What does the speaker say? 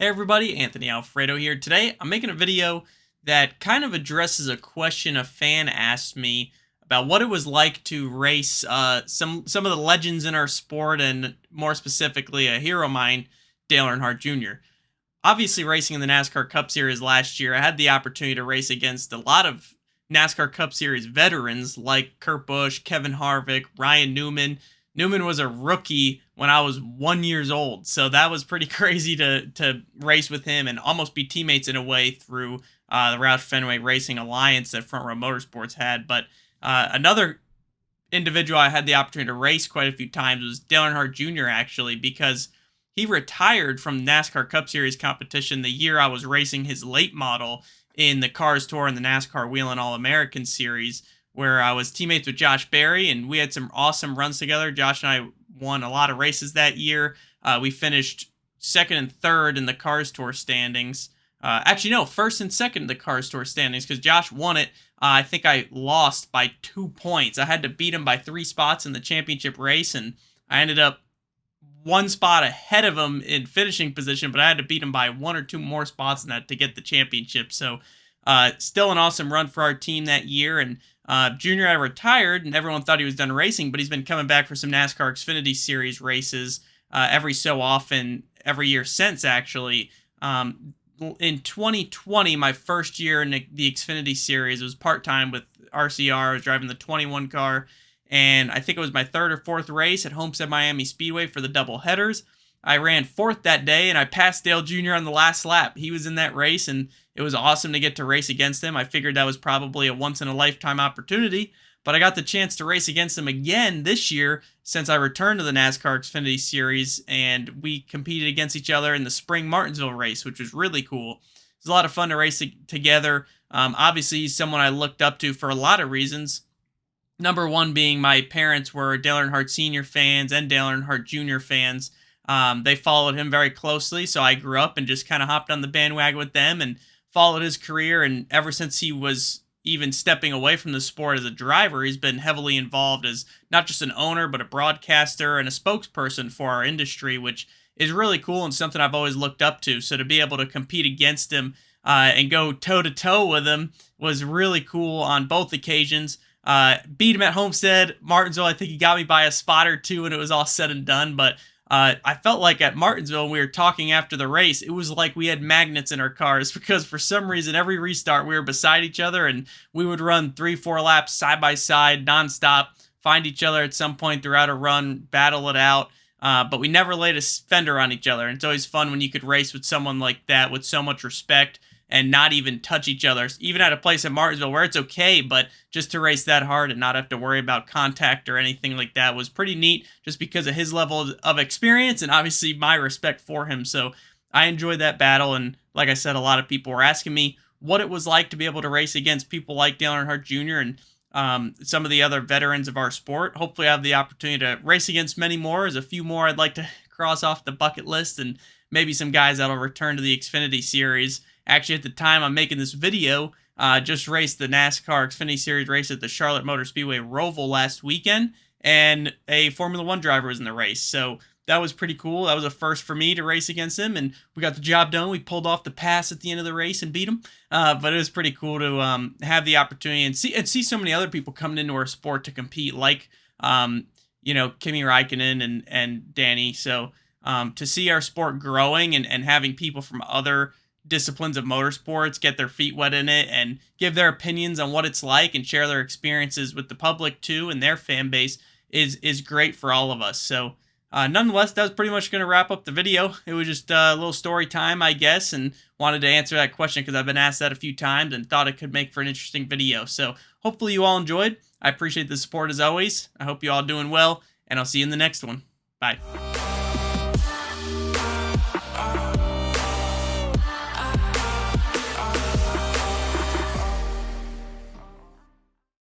Hey everybody, Anthony Alfredo here. Today I'm making a video that kind of addresses a question a fan asked me about what it was like to race some of the legends in our sport, and more specifically a hero of mine, Dale Earnhardt Jr. Obviously, racing in the NASCAR Cup Series last year, I had the opportunity to race against a lot of NASCAR Cup Series veterans like Kurt Busch, Kevin Harvick, Ryan Newman. Newman was a rookie when I was 1 year old, so that was pretty crazy to race with him and almost be teammates in a way through the Roush Fenway Racing Alliance that Front Row Motorsports had. But another individual I had the opportunity to race quite a few times was Dale Earnhardt Jr. actually, because he retired from NASCAR Cup Series competition the year I was racing his late model in the Cars Tour and the NASCAR Whelen All-American Series, where I was teammates with Josh Berry, and we had some awesome runs together. Josh and I won a lot of races that year. We finished second and third in the Cars Tour standings. Actually, no, first and second in the Cars Tour standings, because Josh won it. I think I lost by 2 points. I had to beat him by 3 spots in the championship race, and I ended up 1 spot ahead of him in finishing position, but I had to beat him by 1 or 2 more spots in that to get the championship. So still an awesome run for our team that year. And Junior had retired, and everyone thought he was done racing, but he's been coming back for some NASCAR Xfinity Series races every so often, every year since, actually. In 2020, my first year in the Xfinity Series, it was part-time with RCR. I was driving the 21 car, and I think it was my third or fourth race at Homestead Miami Speedway for the double headers. I ran fourth that day, and I passed Dale Jr. on the last lap. He was in that race, and it was awesome to get to race against him. I figured that was probably a once-in-a-lifetime opportunity, but I got the chance to race against him again this year since I returned to the NASCAR Xfinity Series, and we competed against each other in the spring Martinsville race, which was really cool. It was a lot of fun to race together. Obviously, he's someone I looked up to for a lot of reasons. Number one being my parents were Dale Earnhardt Sr. fans and Dale Earnhardt Jr. fans. They followed him very closely, so I grew up and just kind of hopped on the bandwagon with them and followed his career. And ever since he was even stepping away from the sport as a driver, he's been heavily involved as not just an owner, but a broadcaster and a spokesperson for our industry, which is really cool and something I've always looked up to. So to be able to compete against him and go toe-to-toe with him was really cool on both occasions. Beat him at Homestead, Martinsville. I think he got me by a spot or two when it was all said and done, but I felt like at Martinsville, when we were talking after the race, it was like we had magnets in our cars, because for some reason, every restart, we were beside each other, and we would run 3-4 laps side by side, nonstop, find each other at some point throughout a run, battle it out, but we never laid a fender on each other. And it's always fun when you could race with someone like that with so much respect and not even touch each other, even at a place in Martinsville where it's okay, but just to race that hard and not have to worry about contact or anything like that was pretty neat, just because of his level of experience and obviously my respect for him. So I enjoyed that battle, and like I said, a lot of people were asking me what it was like to be able to race against people like Dale Earnhardt Jr. and some of the other veterans of our sport. Hopefully I have the opportunity to race against many more. There's a few more I'd like to cross off the bucket list, and maybe some guys that'll return to the Xfinity Series. Actually, at the time I'm making this video, just raced the NASCAR Xfinity Series race at the Charlotte Motor Speedway Roval last weekend, and a Formula One driver was in the race. So that was pretty cool. That was a first for me to race against him, and we got the job done. We pulled off the pass at the end of the race and beat him. But it was pretty cool to have the opportunity and see so many other people coming into our sport to compete, like Kimi Räikkönen and Danny. So to see our sport growing and having people from other disciplines of motorsports get their feet wet in it and give their opinions on what it's like and share their experiences with the public too and their fan base is great for all of us. So nonetheless, that was pretty much going to wrap up the video. It was just a little story time, I guess, and wanted to answer that question because I've been asked that a few times and thought it could make for an interesting video. So hopefully you all enjoyed. I appreciate the support as always. I hope you all doing well, and I'll see you in the next one. Bye.